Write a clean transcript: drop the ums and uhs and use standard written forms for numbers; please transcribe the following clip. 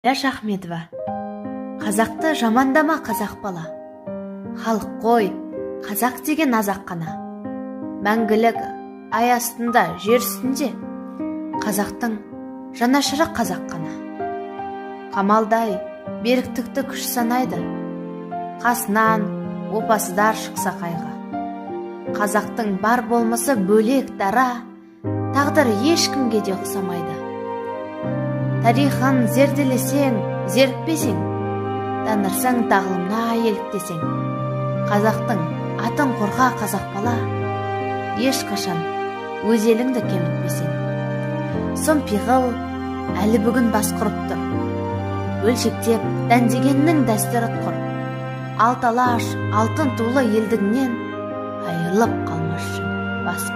Ляш Ахметова. Қазақты жамандама, қазақ бала. Халық қой, қазақ деген азақ қана. Мәңгілік ай астында, жер үстінде. Қазақтың жанашыры қазақ қана. Қамалдай беріктікті күш санайды. Қасынан опасыздар шықса қайғы. Қазақтың бар болмысы бөлек дара, тағдыр ешкімге де ұқсамайды. Тарихын зерделесең, зерікпесең, танырсаң тағылымна еліктесең. Қазақтың атын қорға, қазақ бала, ешқашан өз еліңді кемітпесең. Сұм пиғыл әлі бүгін бас құрып тұр. Өлшектеп дәндегеннің дәстүр ұтқыр. Алталаш алтын тулы елдігінен айырылып қалмас үшін бас